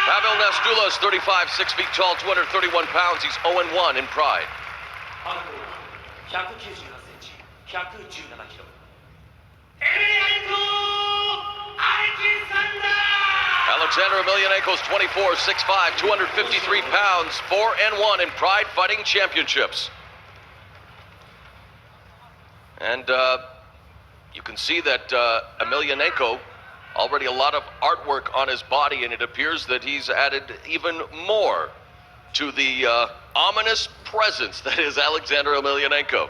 Pavel Natsula is 35, 6 feet tall, 231 pounds. He's 0-1 in Pride. Alexander Emelianenko is 24, 6'5", 253 pounds, 4-1 in Pride Fighting Championships. And you can see that Emelianenko, already a lot of artwork on his body, and it appears that he's added even more to the ominous presence that is Alexander Emelianenko.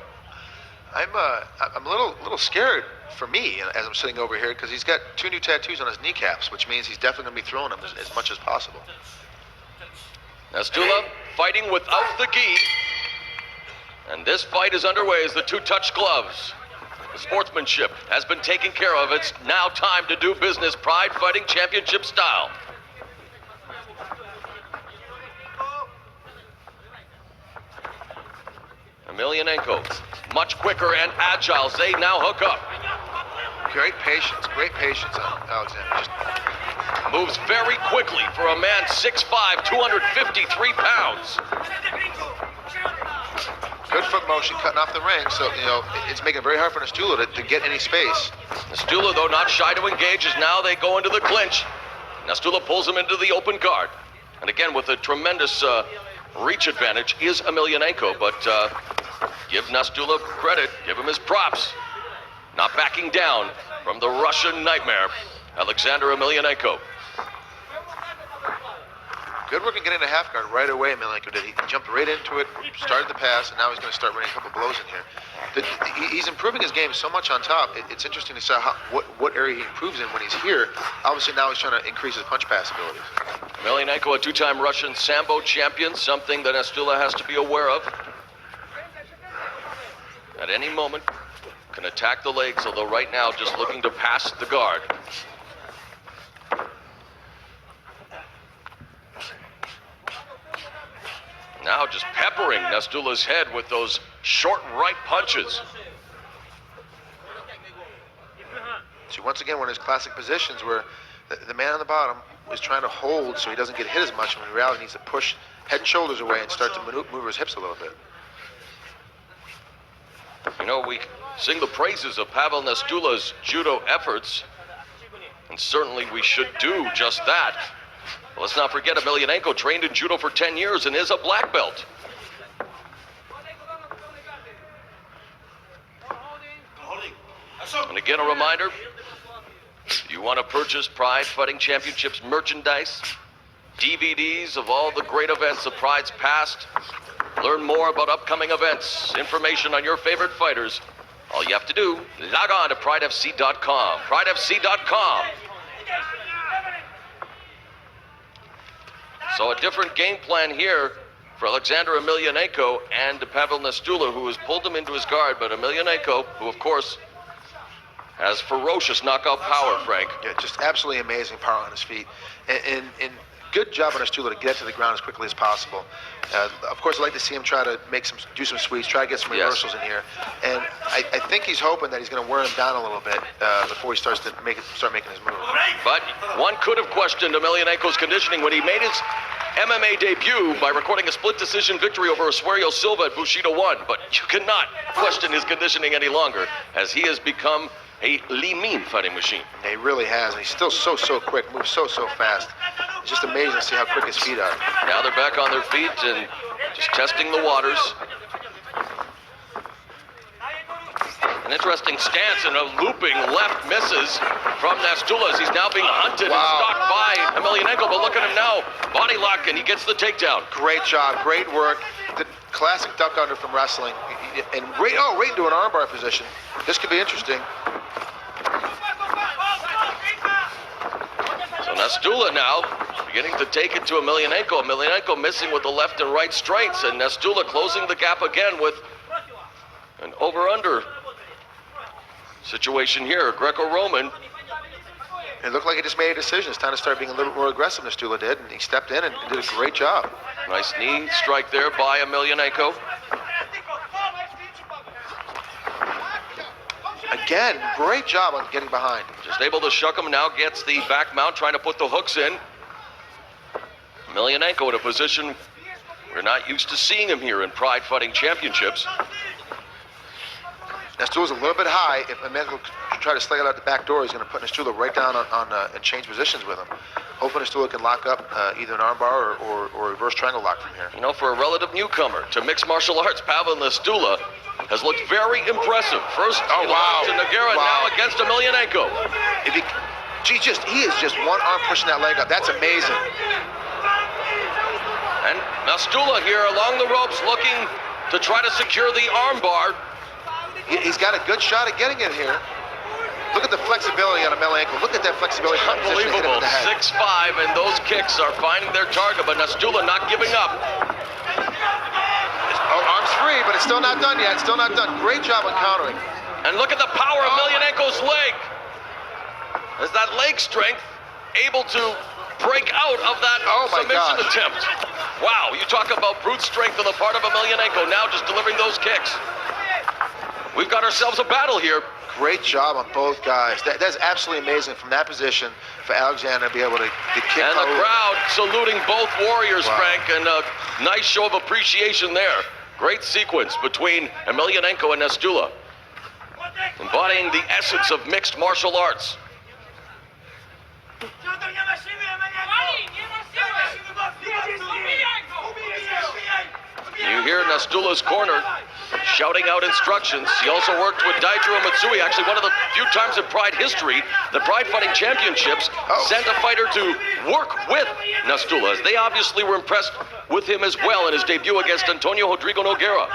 I'm a little scared for me as I'm sitting over here because he's got 2 new tattoos on his kneecaps, which means he's definitely going to be throwing them as much as possible. Natsula fighting without the gi. And this fight is underway as the 2 touch gloves. The sportsmanship has been taken care of. It's now time to do business Pride Fighting Championship style. Emelianenko, much quicker and agile. They now hook up. Great patience on Alexander. Just moves very quickly for a man 6'5", 253 pounds. Good foot motion cutting off the ring, so it's making it very hard for Natsula to get any space. Natsula, though, not shy to engage, as now they go into the clinch. Natsula pulls him into the open guard. And again, with a tremendous reach advantage is Emelianenko, but give Natsula credit, give him his props. Not backing down from the Russian nightmare, Alexander Emelianenko. Good work in getting a half guard right away, Emelianenko did. He jumped right into it, started the pass, and now he's going to start running a couple blows in here. He's improving his game so much on top. It's interesting to see what area he improves in when he's here. Obviously now he's trying to increase his punch pass abilities. Emelianenko, a 2-time Russian Sambo champion, something that Natsula has to be aware of. At any moment, can attack the legs, although right now just looking to pass the guard. Now just peppering Natsula's head with those short right punches. So once again, one of his classic positions where the man on the bottom is trying to hold so he doesn't get hit as much, when in reality he needs to push head and shoulders away and start to maneuver his hips a little bit. You know, we sing the praises of Pavel Natsula's judo efforts, and certainly we should do just that. But let's not forget Emelianenko trained in judo for 10 years and is a black belt. And again, a reminder, if you want to purchase Pride Fighting Championships merchandise, DVDs of all the great events of Pride's past, learn more about upcoming events, information on your favorite fighters, all you have to do, log on to pridefc.com. Pridefc.com. So a different game plan here for Alexander Emelianenko and Pavel Natsula, who has pulled him into his guard. But Emelianenko, who of course has ferocious knockout power, Frank. Yeah, just absolutely amazing power on his feet. And good job on Natsula to get to the ground as quickly as possible. Of course, I'd like to see him try to do some sweeps, try to get some reversals in here. And I think he's hoping that he's going to wear him down a little bit before he starts to start making his move. But one could have questioned Emelianenko's conditioning when he made his MMA debut by recording a split decision victory over Asuero Silva at Bushido 1. But you cannot question his conditioning any longer, as he has become a lean fighting machine. Yeah, he really has, and he's still so quick, moves so fast. It's just amazing to see how quick his feet are. Now they're back on their feet and just testing the waters. An interesting stance and a looping left misses from Natsula as he's now being hunted and stalked by Emelianenko. But look at him now, body lock, and he gets the takedown. Great job, great work. The classic duck under from wrestling, and right into an armbar position. This could be interesting. So Natsula now beginning to take it to Emelianenko. Emelianenko missing with the left and right straights, and Natsula closing the gap again with an over-under situation here, Greco-Roman. It looked like he just made a decision. It's time to start being a little bit more aggressive, Natsula did, and he stepped in and did a great job. Nice knee strike there by Emelianenko. Again, great job on getting behind. Just able to shuck him, now gets the back mount, trying to put the hooks in. Emelianenko in a position we're not used to seeing him here in Pride Fighting Championships. Natsula's a little bit high. If Emelianenko try to slide out the back door, he's going to put Natsula right down and change positions with him. Hoping Natsula can lock up either an armbar or a reverse triangle lock from here. You know, for a relative newcomer to mixed martial arts, Pawel Natsula has looked very impressive. First, he lost to Nogueira, now against Emelianenko. He is just one arm pushing that leg up. That's amazing. And Natsula here along the ropes looking to try to secure the armbar. He's got a good shot at getting in here. Look at the flexibility on Emelianenko. Look at that flexibility. Unbelievable. 6'5", and those kicks are finding their target, but Natsula not giving up. Arms free, but it's still not done yet. Still not done. Great job on countering. And look at the power of Emelianenko's leg. Is that leg strength able to break out of that submission attempt? Wow, you talk about brute strength on the part of Emelianenko, now just delivering those kicks. We've got ourselves a battle here. Great job on both guys. That's absolutely amazing from that position for Alexander to be able to kick. And the crowd saluting both warriors, Frank, and a nice show of appreciation there. Great sequence between Emelianenko and Natsula, embodying the essence of mixed martial arts. You hear Natsula's corner shouting out instructions. He also worked with Daijiro Matsui, actually one of the few times in Pride history the Pride Fighting Championships sent a fighter to work with Natsula, as they obviously were impressed with him as well in his debut against Antonio Rodrigo Nogueira.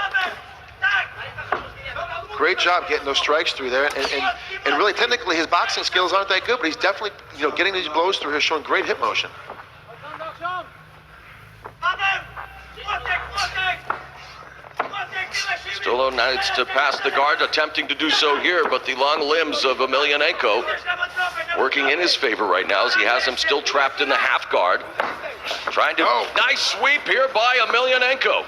Great job getting those strikes through there, and really technically his boxing skills aren't that good, but he's definitely getting these blows through here, showing great hip motion. Still needs to pass the guard, attempting to do so here, but the long limbs of Emelianenko working in his favor right now as he has him still trapped in the half guard. Trying to, nice sweep here by Emelianenko.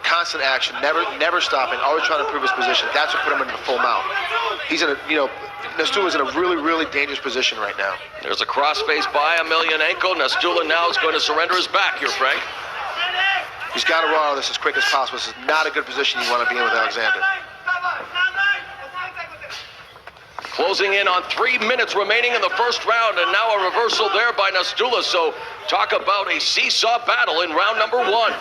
Constant action, never stopping, always trying to improve his position. That's what put him into the full mount. He's in a, Natsula's in a really, really dangerous position right now. There's a crossface by Emelianenko. Natsula now is going to surrender his back here, Frank. He's got to roll out of this as quick as possible. This is not a good position you want to be in with Alexander. Closing in on 3 minutes remaining in the first round, and now a reversal there by Natsula. So talk about a seesaw battle in round number 1.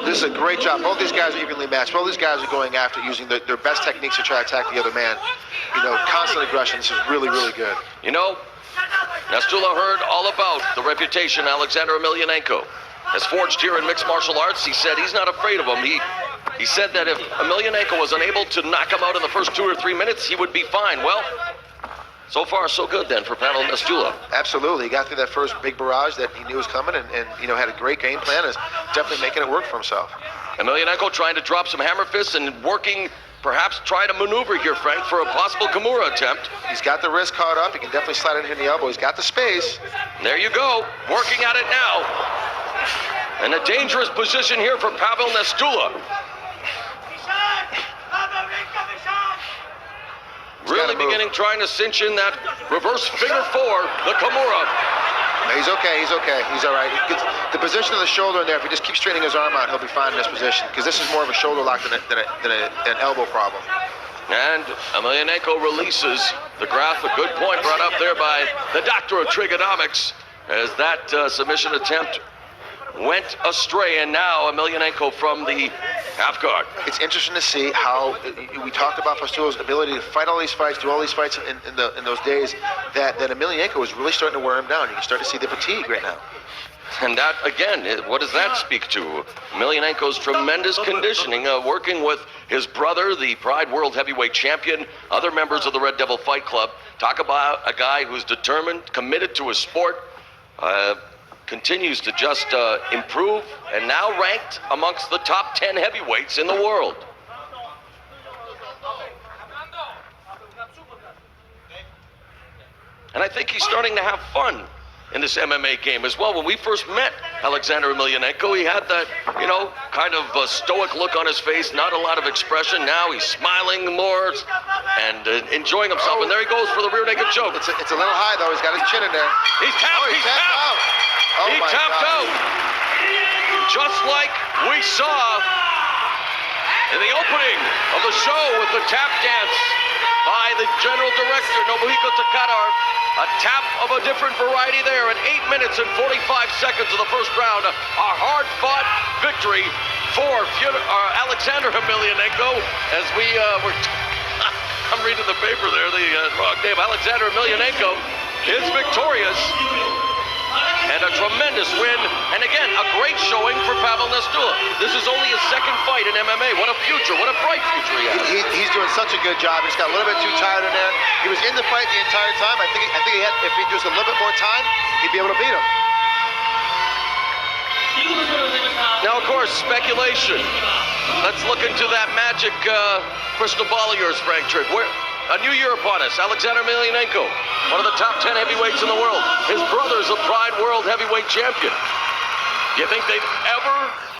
This is a great job. Both these guys are evenly matched. Both these guys are going after using their best techniques to try to attack the other man. Constant aggression. This is really, really good. Natsula heard all about the reputation Alexander Emelianenko has forged here in mixed martial arts. He said he's not afraid of him. He said that if Emelianenko was unable to knock him out in the first 2 or 3 minutes, he would be fine. Well, so far so good then for Pawel Natsula. Absolutely. He got through that first big barrage that he knew was coming and had a great game plan. Is definitely making it work for himself. Emelianenko trying to drop some hammer fists and working, perhaps try to maneuver here, Frank, for a possible Kimura attempt. He's got the wrist caught up. He can definitely slide in here in the elbow. He's got the space. There you go. Working at it now. And a dangerous position here for Pawel Natsula. Really beginning trying to cinch in that reverse figure 4, the Kimura. He's okay, he's all right. The position of the shoulder in there, if he just keeps straightening his arm out, he'll be fine in this position, because this is more of a shoulder lock than an elbow problem. And Emelianenko releases the graph. A good point brought up there by the doctor of trigonomics, as that submission attempt went astray, and now Emelianenko from the half guard. It's interesting to see how we talked about Natsula's ability to fight all these fights, do all these fights in those days, that Emelianenko is really starting to wear him down. You can start to see the fatigue right now. And that, again, what does that speak to? Emelianenko's tremendous conditioning, working with his brother, the Pride World Heavyweight Champion, other members of the Red Devil Fight Club. Talk about a guy who's determined, committed to his sport, continues to just improve, and now ranked amongst the top 10 heavyweights in the world. And I think he's starting to have fun in this MMA game as well. When we first met Alexander Emelianenko, he had that, kind of a stoic look on his face, not a lot of expression. Now he's smiling more, and enjoying himself. And there he goes for the rear naked choke. It's a little high, though. He's got his chin in there. He's tapped. He's tapped out. Oh, He my tapped God. out. Just like we saw in the opening of the show with the tap dance by the general director, Nobuhiko Takada. A tap of a different variety there in 8 minutes and 45 seconds of the first round. A hard-fought victory for Alexander Emelianenko as we were... I'm reading the paper there, the wrong name. Alexander Emelianenko is victorious. And a tremendous win. And again, a great showing for Pawel Natsula. This is only his second fight in MMA. What a future. What a bright future he has. He's doing such a good job. He's got a little bit too tired in there. He was in the fight the entire time. I think he had, if he just a little bit more time, he'd be able to beat him. Now, of course, speculation. Let's look into that magic crystal ball of yours, Frank Tripp. A new year upon us. Alexander Emelianenko, one of the top 10 heavyweights in the world. His brother's a Pride World Heavyweight Champion. Do you think they've ever